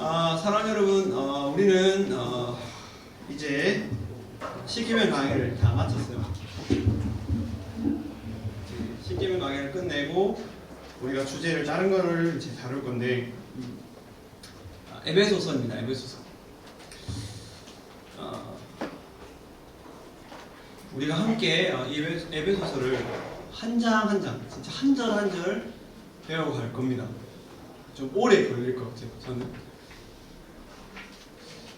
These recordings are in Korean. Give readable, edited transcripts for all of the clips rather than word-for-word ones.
사랑하는 여러분, 우리는 이제 십계명 강의를 다 마쳤어요. 십계명 강의를 끝내고 우리가 주제를 다른 거를 이제 다룰 건데, 에베소서입니다. 에베소서. 우리가 함께 이 에베소서를 한 장 한 장, 진짜 한 절 한 절 배워갈 겁니다. 좀 오래 걸릴 것 같아요, 저는.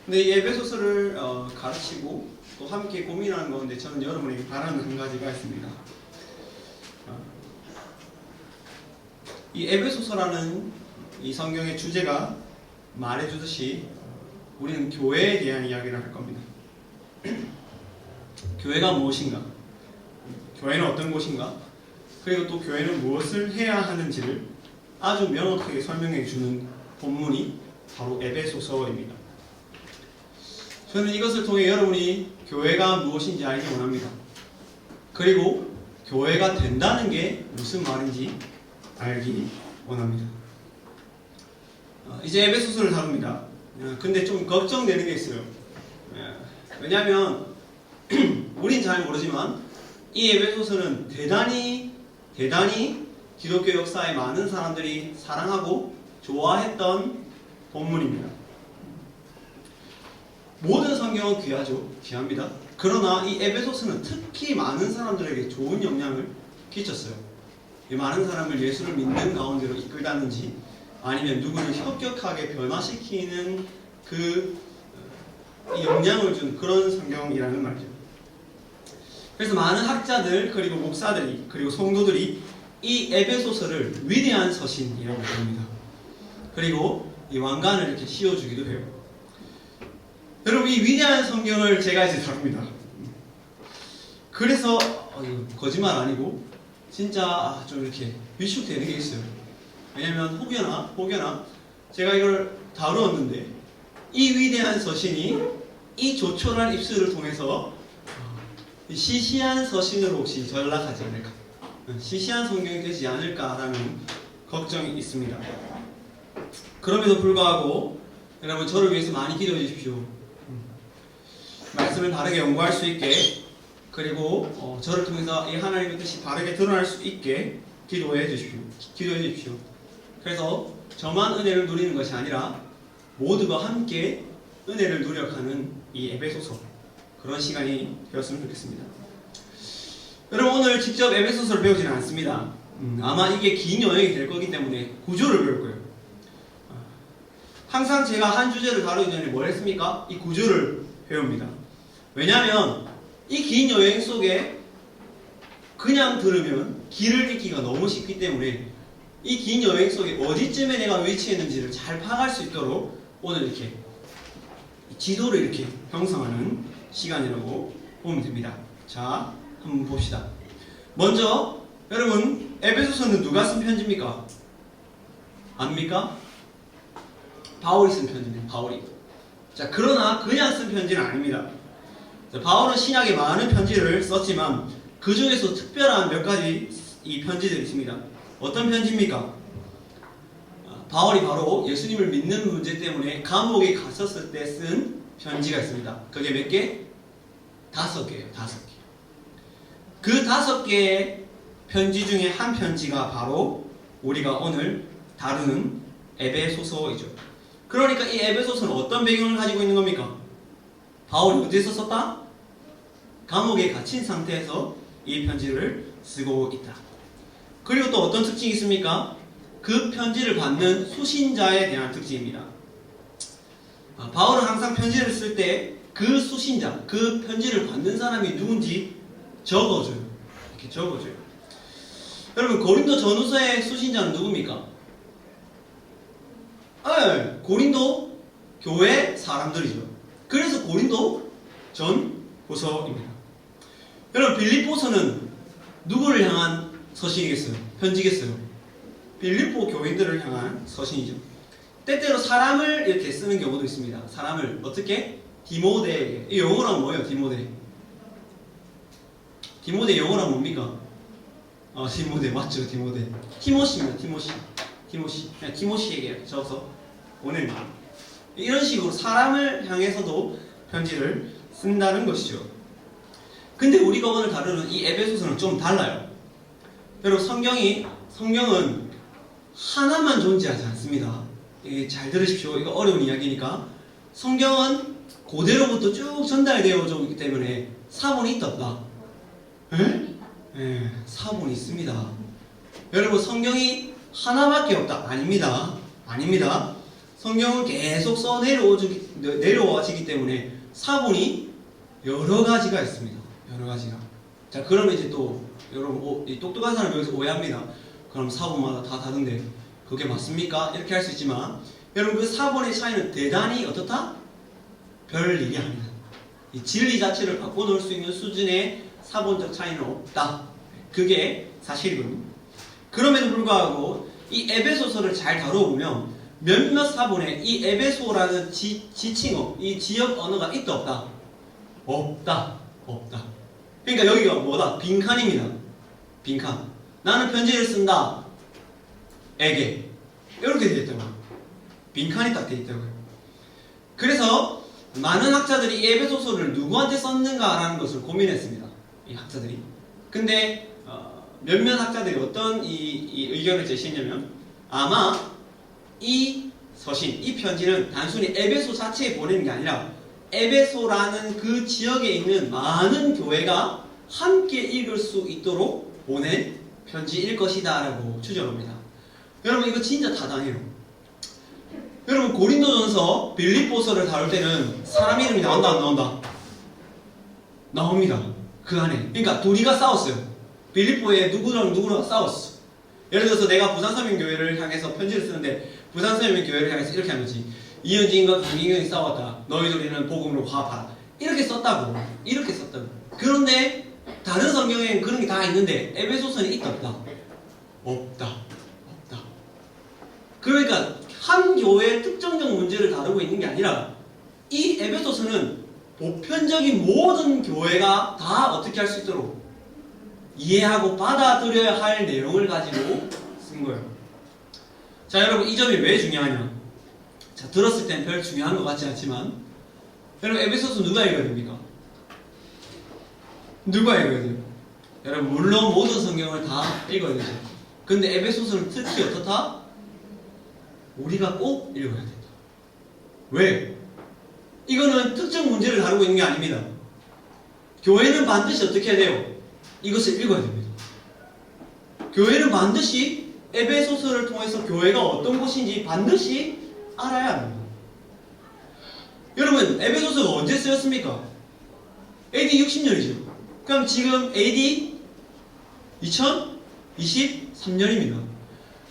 근데 이 에베소서를 가르치고 또 함께 고민하는 가운데 저는 여러분에게 바라는 한 가지가 있습니다. 이 에베소서라는 이 성경의 주제가 말해주듯이 우리는 교회에 대한 이야기를 할 겁니다. 교회가 무엇인가? 교회는 어떤 곳인가? 그리고 또 교회는 무엇을 해야 하는지를 아주 명확하게 설명해 주는 본문이 바로 에베소서입니다. 저는 이것을 통해 여러분이 교회가 무엇인지 알기 원합니다. 그리고 교회가 된다는 게 무슨 말인지 알기 원합니다. 이제 에베소서를 다룹니다. 근데 좀 걱정되는 게 있어요. 왜냐하면 우린 잘 모르지만 이 에베소서는 대단히 기독교 역사에 많은 사람들이 사랑하고 좋아했던 본문입니다. 모든 성경은 귀하죠. 귀합니다. 그러나 이 에베소서는 특히 많은 사람들에게 좋은 영향을 끼쳤어요. 많은 사람을 예수를 믿는 가운데로 이끌다든지 아니면 누구를 혁혁하게 변화시키는 그 영향을 준 그런 성경이라는 말이죠. 그래서 많은 학자들 그리고 목사들이 그리고 성도들이 이 에베소서를 위대한 서신이라고 부릅니다. 그리고 이 왕관을 이렇게 씌워주기도 해요. 여러분, 이 위대한 성경을 제가 이제 다룹니다. 그래서 이거 거짓말 아니고 진짜 좀 이렇게 위축되는 게 있어요. 왜냐면 혹여나 제가 이걸 다루었는데 이 위대한 서신이 이 조촐한 입술을 통해서 시시한 서신으로 혹시 전락하지 않을까, 시시한 성경이 되지 않을까라는 걱정이 있습니다. 그럼에도 불구하고 여러분, 저를 위해서 많이 기도해 주십시오. 말씀을 바르게 연구할 수 있게, 그리고 저를 통해서 이 하나님의 뜻이 바르게 드러날 수 있게 기도해 주십시오. 그래서 저만 은혜를 누리는 것이 아니라 모두가 함께 은혜를 누려가는 이 에베소서, 그런 시간이 되었으면 좋겠습니다. 여러분, 오늘 직접 에베소서를 배우지는 않습니다. 아마 이게 긴 여행이 될 거기 때문에 구조를 배울 거예요. 항상 제가 한 주제를 다루기 전에 뭘 했습니까? 이 구조를 배웁니다. 왜냐하면 이 긴 여행 속에 그냥 들으면 길을 잃기가 너무 쉽기 때문에 이 긴 여행 속에 어디쯤에 내가 위치했는지를 잘 파악할 수 있도록 오늘 이렇게 지도를 이렇게 형성하는 시간이라고 보면 됩니다. 자, 한번 봅시다. 먼저 여러분, 에베소서는 누가 쓴 편지입니까? 압니까? 바울이 쓴 편지입니다. 바울이. 자, 그러나 그냥 쓴 편지는 아닙니다. 자, 바울은 신약에 많은 편지를 썼지만 그 중에서 특별한 몇 가지 이 편지들이 있습니다. 어떤 편지입니까? 바울이 바로 예수님을 믿는 문제 때문에 감옥에 갇혔을 때 쓴 편지가 있습니다. 그게 몇 개? 5개예요. 5개. 그 5개의 편지 중에 한 편지가 바로 우리가 오늘 다루는 에베소서이죠. 그러니까 이 에베소서는 어떤 배경을 가지고 있는 겁니까? 바울이 어디서 썼다? 감옥에 갇힌 상태에서 이 편지를 쓰고 있다. 그리고 또 어떤 특징이 있습니까? 그 편지를 받는 수신자에 대한 특징입니다. 바울은 항상 편지를 쓸 때 그 수신자, 그 편지를 받는 사람이 누군지 적어줘요. 이렇게 적어줘요. 여러분, 고린도 전후서의 수신자는 누굽니까? 고린도 교회 사람들이죠. 그래서 고린도 전후서입니다. 여러분, 빌립보서는 누구를 향한 서신이겠어요? 편지겠어요? 빌립보 교인들을 향한 서신이죠. 때때로 사람을 이렇게 쓰는 경우도 있습니다. 사람을 어떻게? 디모데에게. 이 영어로는 뭐예요? 디모데. 디모데 영어로는 뭡니까? 디모데 맞죠? 디모데. 티모시입니다. 티모시. 그냥 티모시에게 적어서 보냅니다. 이런 식으로 사람을 향해서도 편지를 쓴다는 것이죠. 근데 우리가 오늘 다루는 이 에베소서는 좀 달라요. 여러분 성경은 하나만 존재하지 않습니다. 잘 들으십시오. 이거 어려운 이야기니까. 성경은 고대로부터 쭉 전달되어 오기 때문에 사본이 있다 없다? 사본이 있습니다. 여러분 성경이 하나밖에 없다? 아닙니다. 아닙니다. 성경은 계속 내려와지기 때문에 사본이 여러 가지가 있습니다. 여러 가지가. 자, 그러면 이제 또 여러분 이 똑똑한 사람 여기서 오해합니다. 그럼 사본마다 다 다른데 그게 맞습니까? 이렇게 할 수 있지만 여러분 그 사본의 차이는 대단히 어떻다? 별 일이 아니다. 이 진리 자체를 바꿔놓을 수 있는 수준의 사본적 차이는 없다. 그게 사실이거든요. 그럼에도 불구하고 이 에베소서를 잘 다뤄보면 몇몇 사본에 이 에베소라는 지칭어, 이 지역 언어가 있다 없다? 없다. 없다. 그러니까 여기가 뭐다? 빈칸입니다. 빈칸. 나는 편지를 쓴다. 에게. 이렇게 되어 있다고요. 빈칸이 딱 되어 있다고요. 그래서 많은 학자들이 이 에베소서를 누구한테 썼는가라는 것을 고민했습니다. 이 학자들이. 근데 몇몇 학자들이 어떤 이 의견을 제시했냐면 아마 이 서신, 이 편지는 단순히 에베소 자체에 보내는 게 아니라 에베소라는 그 지역에 있는 많은 교회가 함께 읽을 수 있도록 보낸 편지일 것이다 라고 추정합니다. 여러분 이거 진짜 타당해요. 여러분 고린도전서 빌립보서를 다룰 때는 사람 이름이 나온다 안 나온다? 나옵니다. 그 안에. 그러니까 둘이가 싸웠어요. 빌립보에 누구랑 싸웠어. 예를 들어서 내가 부산서민교회를 향해서 편지를 쓰는데 부산서민교회를 향해서 이렇게 한 거지. 이현진과 강민경이 싸웠다. 너희들이는 복음으로 화합하라. 이렇게 썼다고. 이렇게 썼다고. 그런데 다른 성경에는 그런 게 다 있는데 에베소서는 있다 없다? 없다. 없다. 그러니까 한 교회의 특정적 문제를 다루고 있는 게 아니라 이 에베소서는 보편적인 모든 교회가 다 어떻게 할 수 있도록 이해하고 받아들여야 할 내용을 가지고 쓴 거예요. 자, 여러분 이 점이 왜 중요하냐? 자, 들었을 땐 별 중요한 것 같지 않지만 여러분 에베소서 누가 읽어야 됩니까? 누가 읽어야 돼요? 여러분 물론 모든 성경을 다 읽어야 되죠. 근데 에베소서는 특히 어떻다? 우리가 꼭 읽어야 된다. 왜? 이거는 특정 문제를 다루고 있는 게 아닙니다. 교회는 반드시 어떻게 해야 돼요? 이것을 읽어야 됩니다. 교회는 반드시 에베소서를 통해서 교회가 어떤 곳인지 반드시 알아야 합니다. 여러분 에베소서가 언제 쓰였습니까? AD 60년이죠. 그럼 지금 AD 2023년입니다.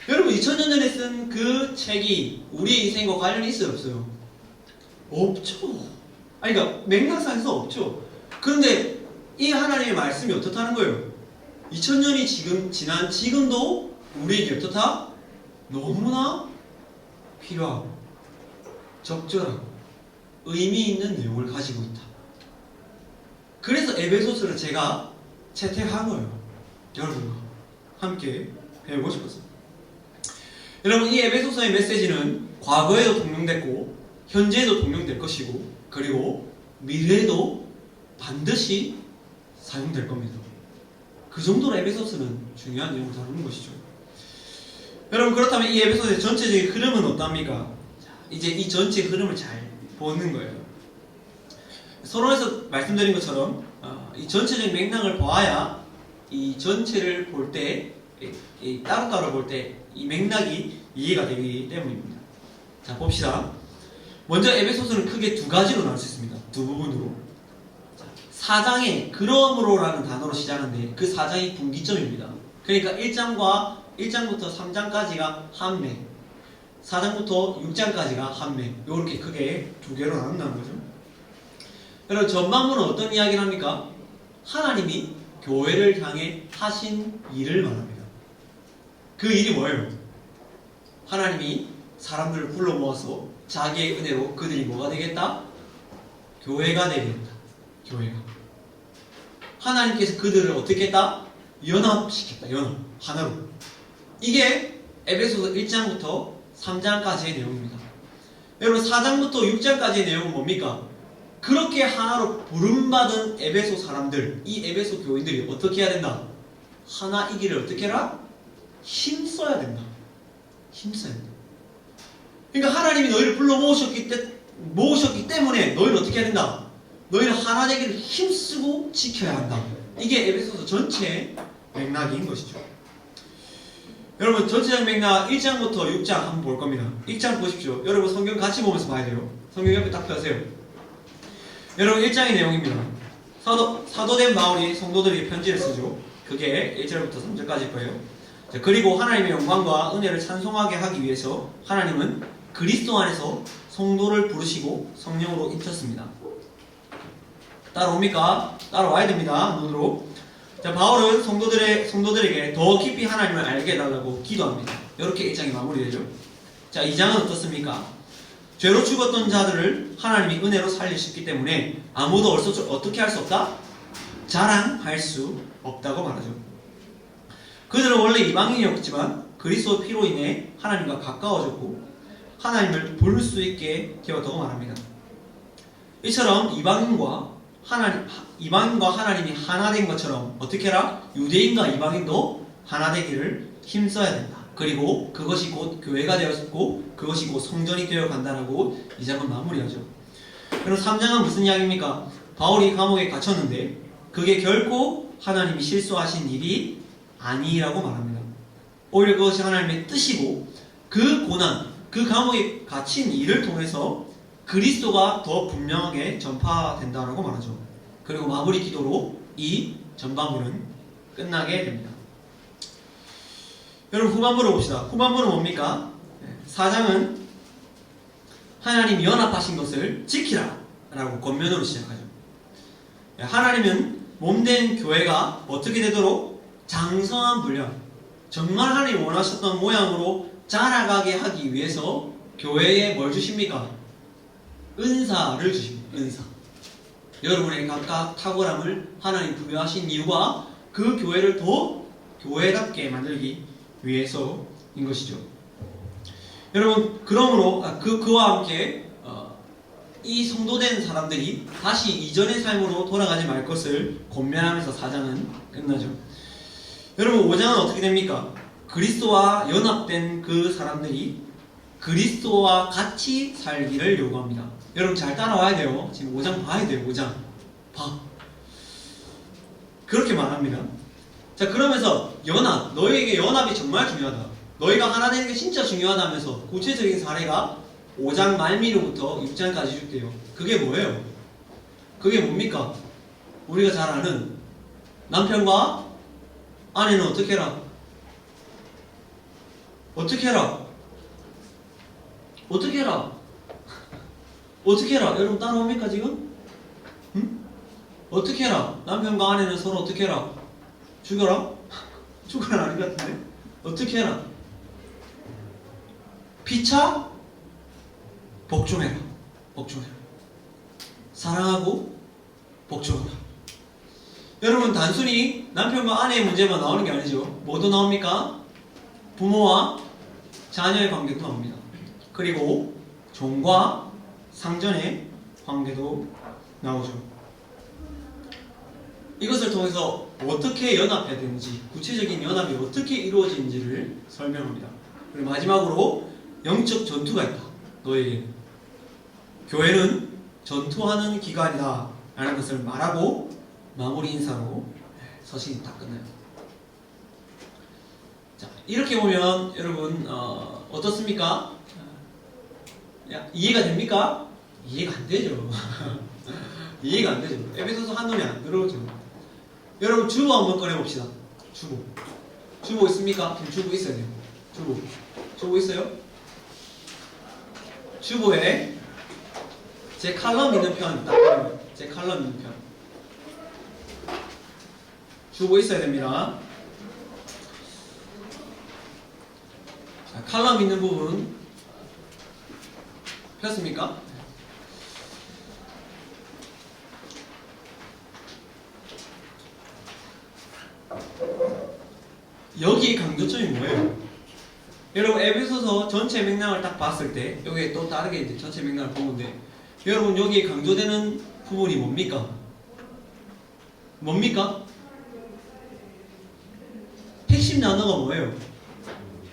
여러분 2000년 전에 쓴 그 책이 우리의 인생과 관련이 있어요 없어요? 없죠. 아니 그러니까 맥락상에서 없죠. 그런데 이 하나님의 말씀이 어떻다는 거예요? 2000년이 지난 지금도 우리에게 어떻다? 너무나 필요하고 적절하고 의미 있는 내용을 가지고 있다. 그래서 에베소서를 제가 채택한 거예요. 여러분과 함께 배우고 싶었어요. 여러분 이 에베소서의 메시지는 과거에도 통용됐고 현재에도 통용될 것이고 그리고 미래에도 반드시 사용될 겁니다. 그 정도로 에베소서는 중요한 내용을 다루는 것이죠. 여러분 그렇다면 이 에베소서의 전체적인 흐름은 어떠합니까? 이제 이 전체 흐름을 잘 보는 거예요. 서론에서 말씀드린 것처럼 이 전체적인 맥락을 보아야 이 전체를 볼 때 따로따로 볼 때 이 맥락이 이해가 되기 때문입니다. 자 봅시다. 먼저 에베소서는 크게 두 가지로 나눌 수 있습니다. 두 부분으로. 4장에 그러므로라는 단어로 시작하는데 그 4장이 분기점입니다. 그러니까 1장부터 3장까지가 한 맥, 4장부터 6장까지가 한 맥. 이렇게 크게 두 개로 나눈다는 거죠. 여러분 전반부는 어떤 이야기를 합니까? 하나님이 교회를 향해 하신 일을 말합니다. 그 일이 뭐예요? 하나님이 사람들을 불러 모아서 자기의 은혜로 그들이 뭐가 되겠다? 교회가 되겠다. 교회가. 하나님께서 그들을 어떻게 했다? 연합시켰다. 연합. 하나로. 이게 에베소서 1장부터 3장까지의 내용입니다. 여러분 4장부터 6장까지의 내용은 뭡니까? 그렇게 하나로 부름받은 에베소 사람들, 이 에베소 교인들이 어떻게 해야 된다? 하나이기를 어떻게 해라? 힘써야 된다. 힘써야 된다. 그러니까 하나님이 너희를 불러 모으셨기 때문에 너희는 어떻게 해야 된다? 너희는 하나 되기를 힘쓰고 지켜야 한다. 이게 에베소서 전체의 맥락인 것이죠. 여러분 전체적 맥락 1장부터 6장 한번 볼 겁니다. 1장 보십시오. 여러분 성경 같이 보면서 봐야 돼요. 성경 옆에 딱 펴세요. 여러분 1장의 내용입니다. 사도된 바울이 성도들에게 편지를 쓰죠. 그게 1절부터 3절까지일 거예요. 자, 그리고 하나님의 영광과 은혜를 찬송하게 하기 위해서 하나님은 그리스도 안에서 성도를 부르시고 성령으로 인쳤습니다. 따라옵니까? 따라와야 됩니다. 눈으로. 자, 바울은 성도들에게 더 깊이 하나님을 알게 해달라고 기도합니다. 이렇게 1장이 마무리되죠. 자, 2장은 어떻습니까? 죄로 죽었던 자들을 하나님이 은혜로 살리셨기 때문에 아무도 어떻게 할 수 없다? 자랑할 수 없다고 말하죠. 그들은 원래 이방인이었지만 그리스도 피로 인해 하나님과 가까워졌고 하나님을 부를 수 있게 되었다고 말합니다. 이처럼 이방인과 하나님이 하나 된 것처럼 어떻게 해라? 유대인과 이방인도 하나 되기를 힘써야 된다. 그리고 그것이 곧 교회가 되었고 그것이 곧 성전이 되어 간다라고 2장은 마무리하죠. 그럼 3장은 무슨 이야기입니까? 바울이 감옥에 갇혔는데 그게 결코 하나님이 실수하신 일이 아니라고 말합니다. 오히려 그것이 하나님의 뜻이고 그 고난, 그 감옥에 갇힌 일을 통해서 그리스도가 더 분명하게 전파된다라고 말하죠. 그리고 마무리 기도로 이 전반부는 끝나게 됩니다. 여러분 후반부를 봅시다. 후반부는 뭡니까? 4장은 하나님 연합하신 것을 지키라 라고 권면으로 시작하죠. 하나님은 몸된 교회가 어떻게 되도록 장성한 분량, 정말 하나님이 원하셨던 모양으로 자라가게 하기 위해서 교회에 뭘 주십니까? 은사를 주십니다. 은사. 여러분의 각각 탁월함을 하나님 부여하신 이유가 그 교회를 더 교회답게 만들기 위해서인 것이죠. 여러분 그러므로 그와 함께 이 성도된 사람들이 다시 이전의 삶으로 돌아가지 말 것을 권면하면서 4장은 끝나죠. 여러분 5장은 어떻게 됩니까? 그리스도와 연합된 그 사람들이 그리스도와 같이 살기를 요구합니다. 여러분 잘 따라와야 돼요. 지금 5장 봐야 돼요. 5장 봐. 그렇게 말합니다. 자, 그러면서 연합, 너희에게 연합이 정말 중요하다. 너희가 하나 되는 게 진짜 중요하다면서 구체적인 사례가 5장 말미로부터 6장까지 줄게요. 그게 뭐예요? 그게 뭡니까? 우리가 잘 아는 남편과 아내는 어떻게 해라? 어떻게 해라? 어떻게 해라? 어떻게 해라? 여러분 따라옵니까 지금? 응? 어떻게 해라? 남편과 아내는 서로 어떻게 해라? 죽여라? 죽어라 아닌 것 같은데? 어떻게 해라? 피차? 복종해라. 복종해라. 사랑하고 복종하라. 여러분 단순히 남편과 아내의 문제만 나오는 게 아니죠. 뭐도 나옵니까? 부모와 자녀의 관계도 나옵니다. 그리고 종과 상전의 관계도 나오죠. 이것을 통해서 어떻게 연합해야 되는지, 구체적인 연합이 어떻게 이루어지는지를 설명합니다. 그리고 마지막으로 영적 전투가 있다. 너에게 교회는 전투하는 기관이다 라는 것을 말하고 마무리 인사로 서신이 딱 끝나요. 자, 이렇게 보면 여러분 어떻습니까? 이해가 됩니까? 이해가 안 되죠. 이해가 안 되죠. 에베소서 한눈에 안 들어오죠. 여러분 주보 한번 꺼내봅시다. 주보 있습니까? 주보 있어야 돼요. 주보 있어요? 주보에 제 칼럼 있는 편 딱 보면 제 칼럼 있는 편 주보 있어야 됩니다. 자, 칼럼 있는 부분 폈습니까? 여기의 강조점이 뭐예요? 여러분 에베소서 전체 맥락을 딱 봤을 때 여기에 또 다르게 이제 전체 맥락을 보는데 여러분 여기에 강조되는 부분이 뭡니까? 뭡니까? 핵심 단어가 뭐예요?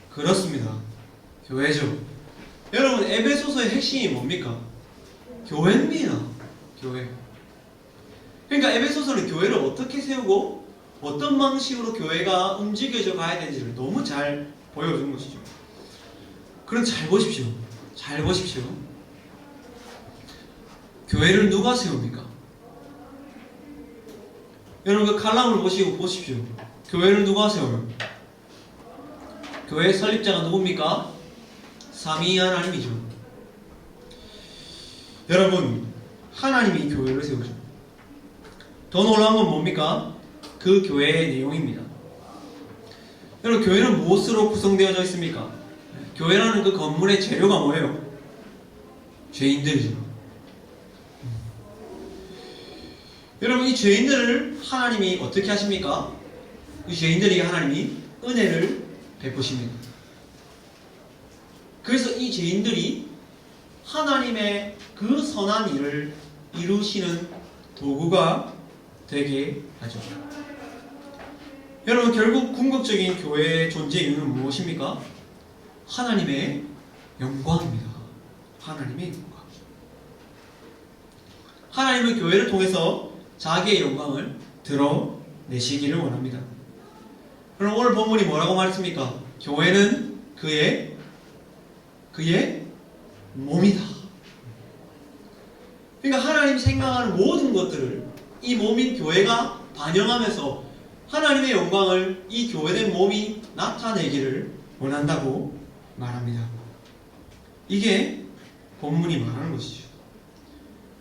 그렇습니다. 교회죠. 여러분 에베소서의 핵심이 뭡니까? 교회입니다. 교회. 그러니까 에베소서는 교회를 어떻게 세우고 어떤 방식으로 교회가 움직여져 가야 되는지를 너무 잘 보여준 것이죠. 그럼 잘 보십시오. 잘 보십시오. 교회를 누가 세웁니까? 여러분 그 칼럼을 보시고 보십시오. 교회를 누가 세워요? 교회의 설립자가 누굽니까? 삼위 하나님이죠. 여러분 하나님이 교회를 세우죠. 더 놀라운 건 뭡니까? 그 교회의 내용입니다. 여러분 교회는 무엇으로 구성되어져 있습니까? 교회라는 그 건물의 재료가 뭐예요? 죄인들이죠. 여러분 이 죄인들을 하나님이 어떻게 하십니까? 이 죄인들에게 하나님이 은혜를 베푸십니다. 그래서 이 죄인들이 하나님의 그 선한 일을 이루시는 도구가 되게 하죠. 여러분 결국 궁극적인 교회의 존재 이유는 무엇입니까? 하나님의 영광입니다. 하나님의 영광. 하나님은 교회를 통해서 자기의 영광을 드러내시기를 원합니다. 그럼 오늘 본문이 뭐라고 말했습니까? 교회는 그의 몸이다. 그러니까 하나님 생각하는 모든 것들을 이 몸인 교회가 반영하면서 하나님의 영광을 이 교회된 몸이 나타내기를 원한다고 말합니다. 이게 본문이 말하는 것이죠.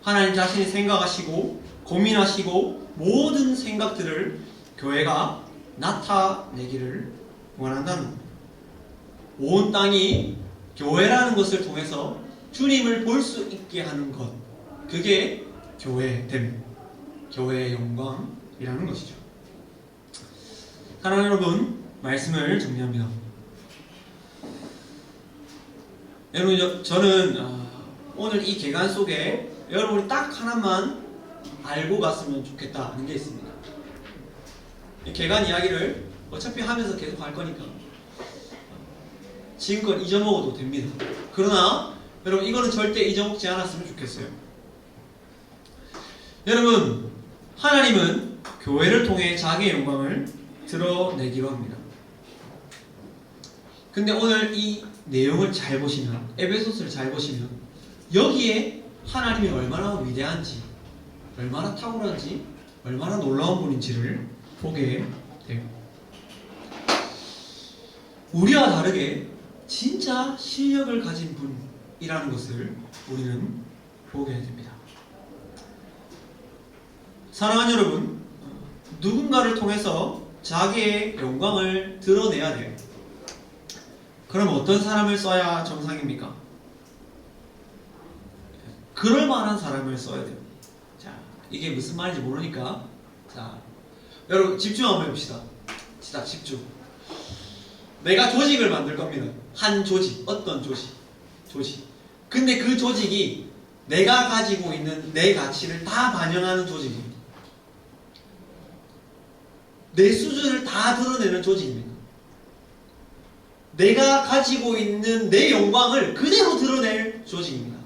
하나님 자신이 생각하시고 고민하시고 모든 생각들을 교회가 나타내기를 원한다는 겁니다. 온 땅이 교회라는 것을 통해서 주님을 볼 수 있게 하는 것, 그게 교회됨, 교회의 영광이라는 것이죠. 사랑하는 여러분, 말씀을 정리합니다. 여러분, 저는 오늘 이 개간 속에 여러분이 딱 하나만 알고 갔으면 좋겠다는 게 있습니다. 이 개간 이야기를 어차피 하면서 계속 할 거니까 지금껏 잊어먹어도 됩니다. 그러나 여러분 이거는 절대 잊어먹지 않았으면 좋겠어요. 여러분 하나님은 교회를 통해 자기의 영광을 드러내기로 합니다. 근데 오늘 이 내용을 잘 보시면, 에베소서를 잘 보시면 여기에 하나님이 얼마나 위대한지, 얼마나 탁월한지, 얼마나 놀라운 분인지를 보게 돼요. 우리와 다르게 진짜 실력을 가진 분이라는 것을 우리는 보게 됩니다. 사랑하는 여러분, 누군가를 통해서 자기의 영광을 드러내야 돼요. 그럼 어떤 사람을 써야 정상입니까? 그럴 만한 사람을 써야 돼요. 자, 이게 무슨 말인지 모르니까, 자, 여러분 집중 한번 해봅시다. 진짜 집중. 내가 조직을 만들 겁니다. 한 조직, 어떤 조직. 근데 그 조직이 내가 가지고 있는 내 가치를 다 반영하는 조직입니다. 내 수준을 다 드러내는 조직입니다. 내가 가지고 있는 내 영광을 그대로 드러낼 조직입니다.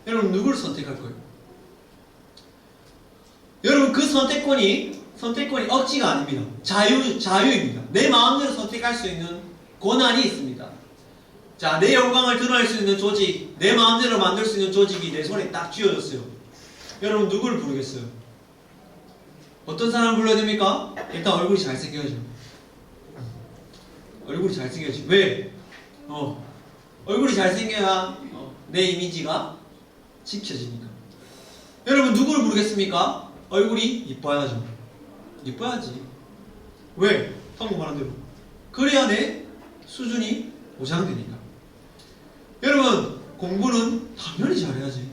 여러분 누구를 선택할 거예요? 여러분 그 선택권이 억지가 아닙니다. 자유입니다. 내 마음대로 선택할 수 있는 권한이 있습니다. 자, 내 영광을 드러낼 수 있는 조직, 내 마음대로 만들 수 있는 조직이 내 손에 딱 쥐어졌어요. 여러분 누구를 부르겠어요? 어떤 사람을 불러야 됩니까? 일단 얼굴이 잘생겨야죠. 얼굴이 잘생겨야지. 왜? 얼굴이 잘생겨야 내 이미지가 지켜지니까. 여러분 누구를 부르겠습니까? 얼굴이 이뻐야죠. 이뻐야지. 왜? 방금 말한 대로. 그래야 내 수준이 보장되니까. 여러분 공부는 당연히 잘해야지.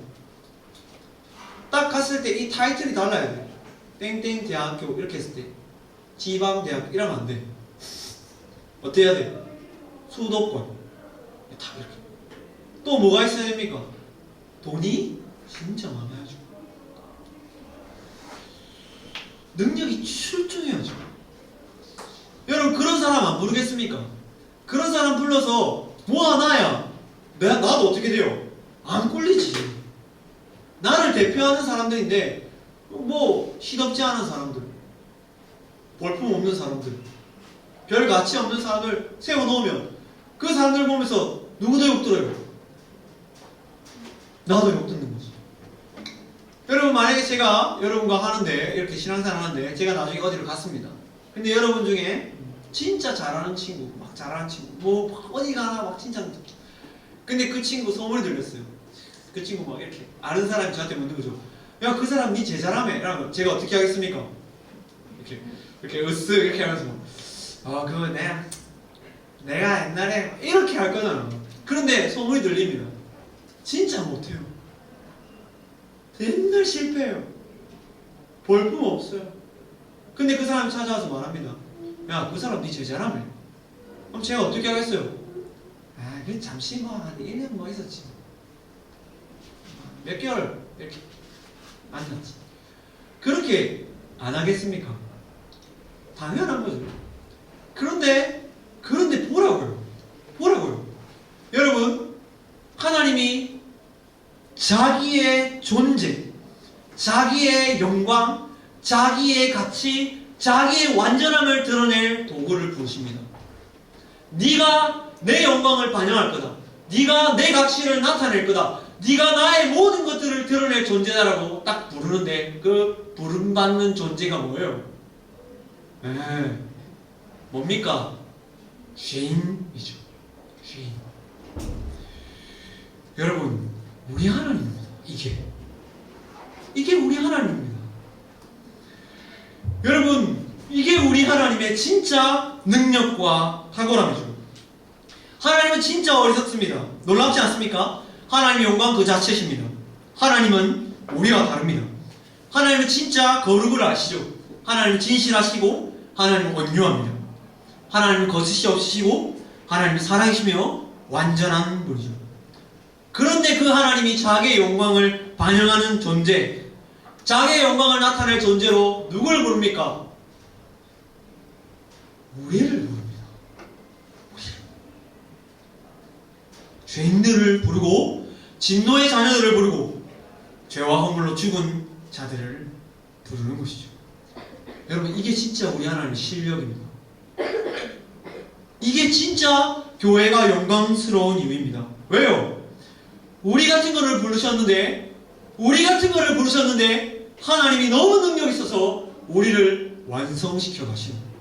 딱 갔을 때 이 타이틀이 달라야 돼. 땡땡 대학교 이렇게 했을 때 지방대학교 이러면 안 돼. 어떻게 해야 돼? 수도권. 다 이렇게. 또 뭐가 있어야 됩니까? 돈이 진짜 많아야죠. 능력이 출중해야죠. 여러분 그런 사람 안 부르겠습니까? 그런 사람 불러서 뭐 하나야? 나도 어떻게 돼요? 안 꼴리지. 나를 대표하는 사람들인데 뭐 시덥지 않은 사람들, 볼품 없는 사람들, 별 가치 없는 사람들 세워놓으면 그 사람들 보면서 누구도 욕 들어요? 나도 욕 듣는 거지. 여러분 만약에 제가 여러분과 하는데 이렇게 신앙생활 하는데 제가 나중에 어디를 갔습니다. 근데 여러분 중에 진짜 잘하는 친구, 막 잘하는 친구, 뭐 어디 가나 막 진짜. 근데 그 친구 소문이 들렸어요. 그 친구 막 이렇게 아는 사람이 저한테 묻는 거죠. 야, 그 사람 네 제자라며. 이러면 제가 어떻게 하겠습니까? 이렇게 으쓱 이렇게 하면서 그거 내가 옛날에 이렇게 할 거잖아. 그런데 소문이 들립니다. 진짜 못해요. 맨날 실패해요. 볼품 없어요. 근데 그 사람이 찾아와서 말합니다. 야, 그 사람 네 제자라며. 그럼 제가 어떻게 하겠어요? 그 잠시 뭐 한 1년 뭐 있었지. 몇 개월 이렇게 만났지. 그렇게 안 하겠습니까? 당연한 거죠. 그런데 보라고요. 여러분, 하나님이 자기의 존재, 자기의 영광, 자기의 가치, 자기의 완전함을 드러낼 도구를 부르십니다. 네가 내 영광을 반영할 거다. 네가 내 가치를 나타낼 거다. 네가 나의 모든 것들을 드러낼 존재다라고 딱 부르는데 그 부름받는 존재가 뭐예요? 뭡니까? 죄인이죠. 죄인. 여러분, 우리 하나님입니다. 이게 우리 하나님입니다. 여러분, 이게 우리 하나님의 진짜 능력과 탁월함이죠. 하나님은 진짜 어리석습니다. 놀랍지 않습니까? 하나님의 영광 그 자체십니다. 하나님은 우리와 다릅니다. 하나님은 진짜 거룩을 아시죠. 하나님은 진실하시고 하나님은 온유합니다. 하나님은 거짓이 없으시고 하나님은 살아계시며 완전한 분이죠. 그런데 그 하나님이 자기의 영광을 반영하는 존재, 자기의 영광을 나타낼 존재로 누굴 부릅니까? 우리를 부릅니다. 죄인들을 부르고 진노의 자녀들을 부르고 죄와 허물로 죽은 자들을 부르는 것이죠. 여러분, 이게 진짜 우리 하나님의 실력입니다. 이게 진짜 교회가 영광스러운 이유입니다. 왜요? 우리 같은 거를 부르셨는데 하나님이 너무 능력 있어서 우리를 완성시켜 가시는 거예요.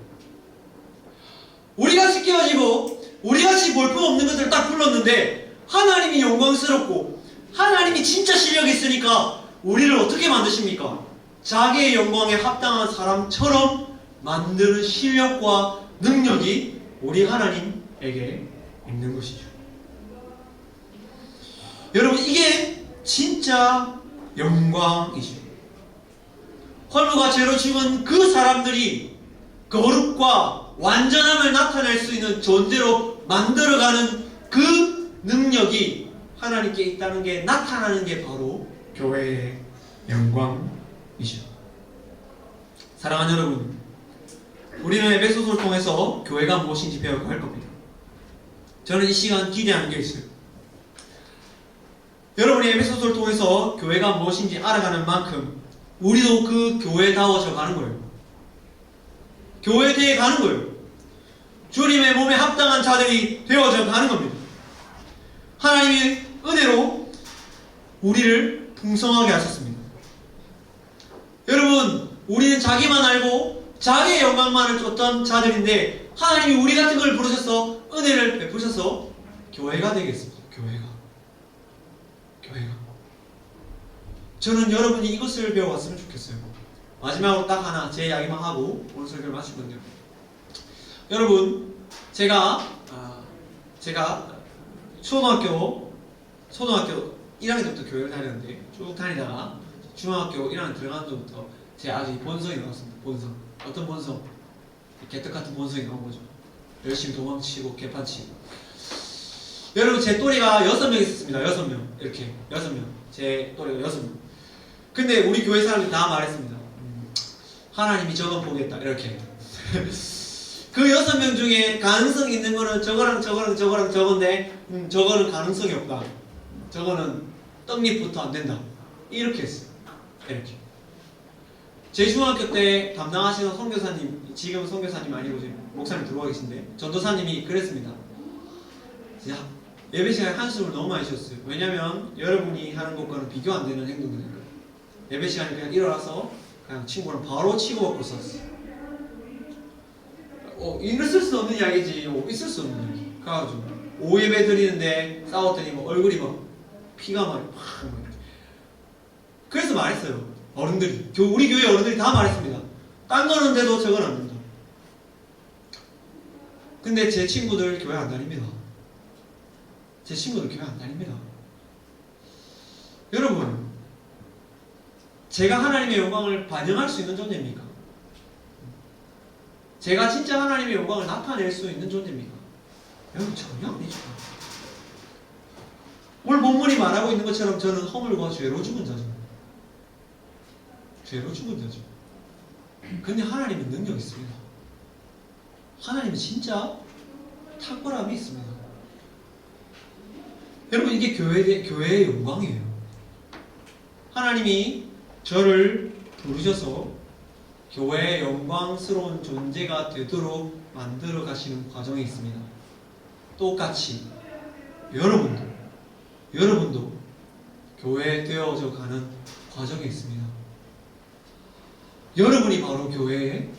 우리같이 깨어지고 우리같이 볼품없는 것을 딱 불렀는데 하나님이 영광스럽고 하나님이 진짜 실력이 있으니까 우리를 어떻게 만드십니까? 자기의 영광에 합당한 사람처럼 만드는 실력과 능력이 우리 하나님에게 있는 것이죠. 여러분, 이게 진짜 영광이죠. 헐무가 죄로 죽은 그 사람들이 거룩과 완전함을 나타낼 수 있는 존재로 만들어가는 그 능력이 하나님께 있다는 게 나타나는 게 바로 교회의 영광이죠. 사랑하는 여러분, 우리는 에베소서를 통해서 교회가 무엇인지 배워갈 겁니다. 저는 이 시간 기대하는 게 있어요. 여러분이 에베소서를 통해서 교회가 무엇인지 알아가는 만큼 우리도 그 교회다워져 가는 거예요. 교회되어 가는 거예요. 주님의 몸에 합당한 자들이 되어져 가는 겁니다. 하나님의 은혜로 우리를 풍성하게 하셨습니다. 여러분, 우리는 자기만 알고 자기의 영광만을 쫓던 자들인데 하나님이 우리 같은 걸 부르셔서 은혜를 베푸셔서 교회가 되겠습니다. 교회가. 저는 여러분이 이것을 배워왔으면 좋겠어요. 마지막으로 딱 하나 제 이야기만 하고 오늘 설교를 마치거든요. 여러분, 제가 초등학교 1학년 때부터 교회를 다녔는데 쭉 다니다가 중학교 1학년 들어가는 때부터 제 아주 본성이 나왔습니다. 본성. 어떤 본성? 개떡 같은 본성이 나온 거죠. 열심히 도망치고 개판치고. 여러분 제 또래가 6명 있었습니다. 6명 이렇게 6명. 제 또래가 6명. 근데 우리 교회 사람들이 다 말했습니다. 하나님이 저건 보겠다 이렇게. 그 6명 중에 가능성 있는 거는 저거랑 저거랑 저거랑 저건데 저거는 가능성이 없다. 저거는 떡잎부터 안 된다. 이렇게 했어요. 이렇게. 제 중학교 때 담당하시는 선교사님, 지금 선교사님 아니고 지금 목사님 들어와 계신데 전도사님이 그랬습니다. 야, 예배 시간에 한숨을 너무 많이 쉬었어요. 왜냐면 여러분이 하는 것과는 비교 안 되는 행동이니까. 예배 시간에 그냥 일어나서 그냥 친구랑 바로 치고받고 있었어요. 있을 수 없는 이야기지. 있을 수 없는 이야기. 가가지고 오예배 드리는데 싸웠더니 뭐 얼굴이 막 피가 막 그래서 말했어요. 어른들이, 우리 교회 어른들이 다 말했습니다. 딴 거는 돼도 저건 안 된다. 근데 제 친구들 교회 안 다닙니다. 제 친구들 교회 안 다닙니다. 여러분, 제가 하나님의 영광을 반영할 수 있는 존재입니까? 제가 진짜 하나님의 영광을 나타낼 수 있는 존재입니까? 여러분, 전혀 아니죠. 오늘 본문이 말하고 있는 것처럼 저는 허물과 죄로 죽은 자죠. 죄로 죽은 자죠. 근데 하나님은 능력이 있습니다. 하나님은 진짜 탁월함이 있습니다. 여러분, 이게 교회의 영광이에요. 하나님이 저를 부르셔서 교회의 영광스러운 존재가 되도록 만들어 가시는 과정이 있습니다. 똑같이 여러분도 교회에 되어져 가는 과정이 있습니다. 여러분이 바로 교회의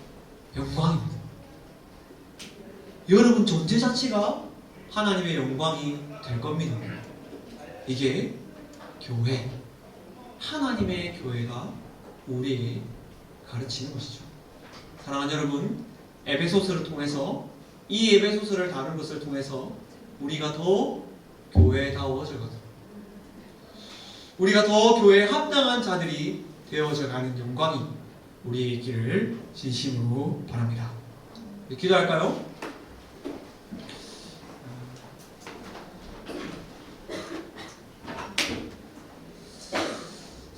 영광입니다. 여러분 존재 자체가 하나님의 영광이 될 겁니다. 이게 교회, 하나님의 교회가 우리에게 가르치는 것이죠. 사랑하는 여러분, 에베소서를 통해서, 이 에베소서를 다룬 것을 통해서 우리가 더 교회다워져 가는, 우리가 더 교회에 합당한 자들이 되어져 가는 영광이 우리의 길을 진심으로 바랍니다. 기도할까요?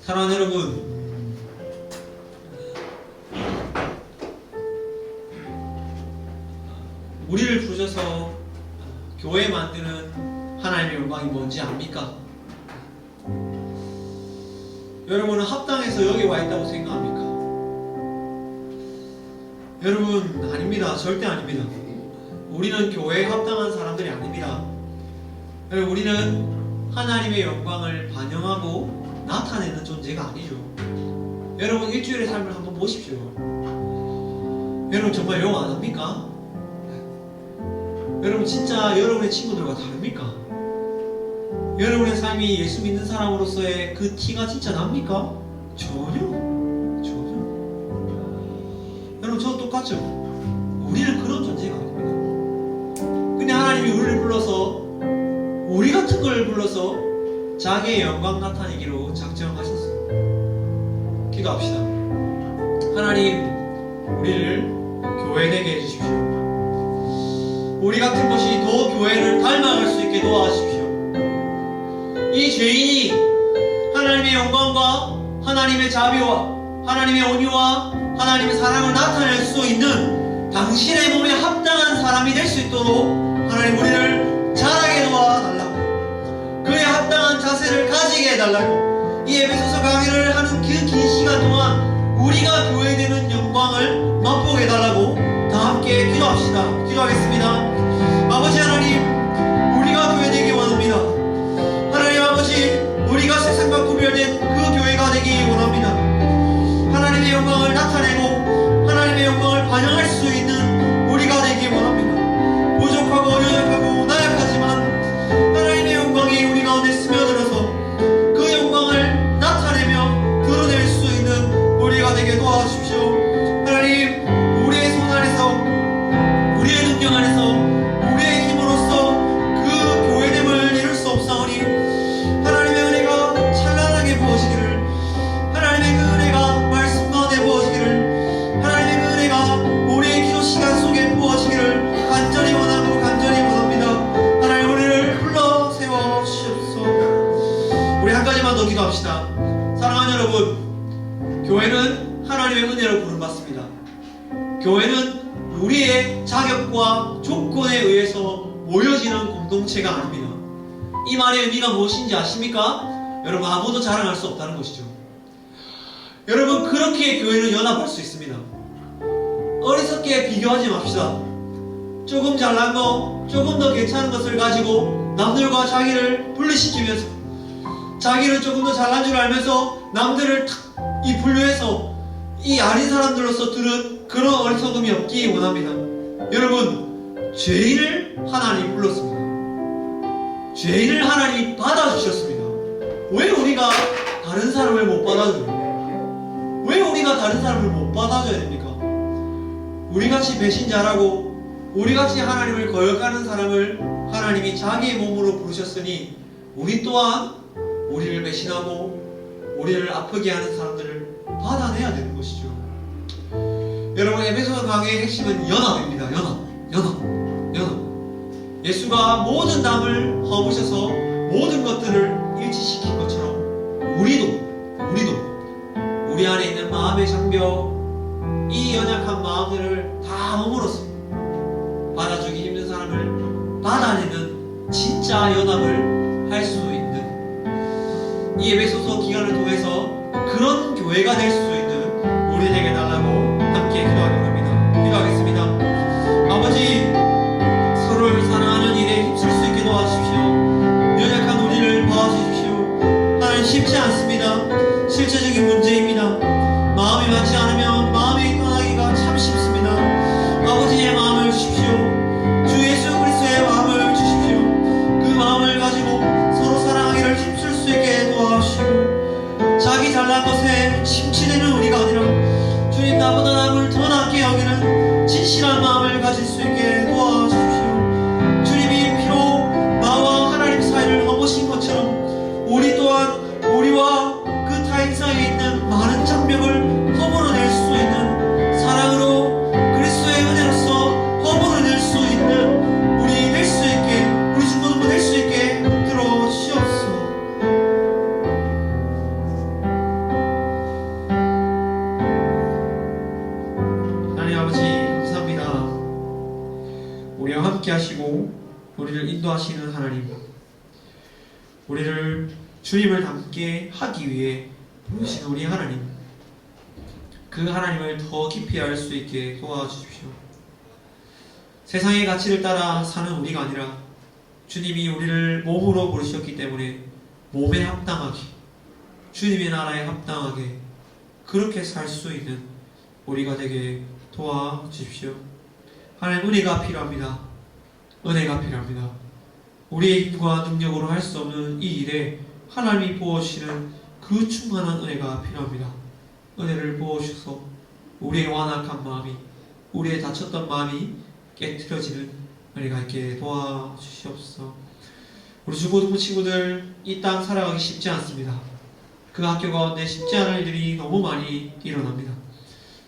사랑하는 여러분, 우리를 부르셔서 교회 만드는 하나님의 영광이 뭔지 압니까? 여러분은 합당해서 여기 와 있다고 생각합니까? 여러분, 아닙니다. 절대 아닙니다. 우리는 교회에 합당한 사람들이 아닙니다. 우리는 하나님의 영광을 반영하고 나타내는 존재가 아니죠. 여러분, 일주일의 삶을 한번 보십시오. 여러분, 정말 영 안 합니까? 여러분, 진짜 여러분의 친구들과 다릅니까? 여러분의 삶이 예수 믿는 사람으로서의 그 티가 진짜 납니까? 전혀. 여러분, 저도 똑같죠? 우리는 그런 존재가 아닙니다. 근데 하나님이 우리를 불러서, 우리 같은 걸 불러서 자기의 영광 나타내기로 작정하셨어요. 기도합시다. 하나님, 우리를 교회되게 해주십시오. 우리 같은 것이 더 교회를 닮아갈 수 있게 도와주십시오. 이 죄인이 하나님의 영광과 하나님의 자비와 하나님의 온유와 하나님의 사랑을 나타낼 수 있는 당신의 몸에 합당한 사람이 될 수 있도록 하나님 우리를 자라게 도와달라고, 그에 합당한 자세를 가지게 해달라고, 이 에베소서 강의를 하는 그 긴 시간 동안 우리가 교회되는 영광을 맛보게 해달라고 다 함께 기도합시다. 기도하겠습니다. 아버지 하나님, 우리가 교회되기 원합니다. 하나님 아버지, 우리가 세상과 구별된 그 교회가 되기 원합니다. 하나님의 영광을 나타내고 하나님의 영광을 반영할 수 있는 우리가 되기 원합니다. 부족하고 연약하고 나약하지만 하나님의 영광이 우리 가운데 스며들어서 그 영광을 나타내며 드러낼 수 있는 우리가 되게 도와주십시오. 하나님, 우리의 손 안에서, 우리의 능력 안에서 한 가지만 더 기도합시다. 사랑하는 여러분, 교회는 하나님의 은혜로 부름받습니다. 교회는 우리의 자격과 조건에 의해서 모여지는 공동체가 아닙니다. 이 말의 의미가 무엇인지 아십니까? 여러분, 아무도 자랑할 수 없다는 것이죠. 여러분, 그렇게 교회는 연합할 수 있습니다. 어리석게 비교하지 맙시다. 조금 잘난 거, 조금 더 괜찮은 것을 가지고 남들과 자기를 분리시키면서, 자기는 조금 더 잘난 줄 알면서 남들을 탁 이 분류해서 이 아닌 사람들로서 들은 그런 어리석음이 없기 원합니다. 여러분, 죄인을 하나님 불렀습니다. 죄인을 하나님 받아주셨습니다. 왜 우리가 다른 사람을 못 받아줘요? 왜 우리가 다른 사람을 못 받아줘야 됩니까? 우리같이 배신자라고, 우리같이 하나님을 거역하는 사람을 하나님이 자기의 몸으로 부르셨으니 우리 또한 우리를 배신하고 우리를 아프게 하는 사람들을 받아내야 되는 것이죠. 여러분, 에베소 강의 핵심은 연합입니다. 연합. 예수가 모든 담을 허무셔서 모든 것들을 일치시킨 것처럼 우리도 우리 안에 있는 마음의 장벽, 이 연약한 마음들을 다 허물어서 받아주기 힘든 사람을 받아내는 진짜 연합을 할 수 있는 이 에베소서 기간을 통해서 그런 교회가 될 수 있는 우리 되게 달라고 함께 기도하려고 합니다. 기도하겠습니다. 아버지, 서로를 사랑하는 일에 힘쓸 수 있게 도와주십시오. 연약한 우리를 도와주십시오. 하나님, 쉽지 않습니다. 실제적인 문제입니다. 마음이 맞지 않으면 마음이 떠나기가 참 쉽습니다. 아버지의 마음을 주십시오. 주 예수 그리스도의 마음을 주십시오. 그 마음을 가지고 서로 사랑하기를 힘쓸 수 있게 도와주시고, 자기 잘난 것에 심취되는 우리가 아니라 주님, 나보다 남을 더 낫게 여기는 진실한 마음을 가질 수 있게 도와주십시오. 주님이 피로 나와 하나님 사이를 허무신 것처럼 우리 또한 우리와 그 타인 사이에 있는 많은 장벽을 허물어낼 수 있는, 사랑으로 그리스도의 은혜로서 허물어낼 수 있는 우리 될 수 있게, 우리 중고등부 될 수 있게 들어주시옵소서. 하나님 아버지, 감사합니다. 우리와 함께 하시고 우리를 인도하시는 하나님, 우리를 주님을 닮게 하기 위해 부르신 우리 하나님, 그 하나님을 더 깊이 알 수 있게 도와주십시오. 세상의 가치를 따라 사는 우리가 아니라 주님이 우리를 몸으로 부르셨기 때문에 몸에 합당하게, 주님의 나라에 합당하게 그렇게 살 수 있는 우리가 되게 도와주십시오. 하나님, 은혜가 필요합니다. 은혜가 필요합니다. 우리의 힘과 능력으로 할 수 없는 이 일에 하나님이 부어주시는 그 충만한 은혜가 필요합니다. 은혜를 부어주셔서 우리의 완악한 마음이, 우리의 다쳤던 마음이 깨트려지는 은혜가 있게 도와주시옵소서. 우리 중고등부 친구들, 이 땅 살아가기 쉽지 않습니다. 그 학교 가운데 쉽지 않은 일들이 너무 많이 일어납니다.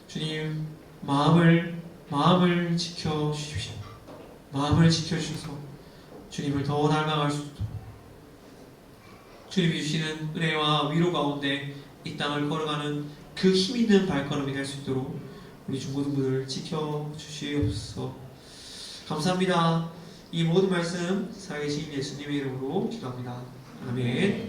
주님, 마음을 지켜주십시오. 마음을 지켜주셔서 주님을 더 닮아갈 수 있도록, 주님이 주시는 은혜와 위로 가운데 이 땅을 걸어가는 그 힘있는 발걸음이 될 수 있도록 우리 중고등부를 지켜주시옵소서. 감사합니다. 이 모든 말씀 살아계신 예수님의 이름으로 기도합니다. 아멘.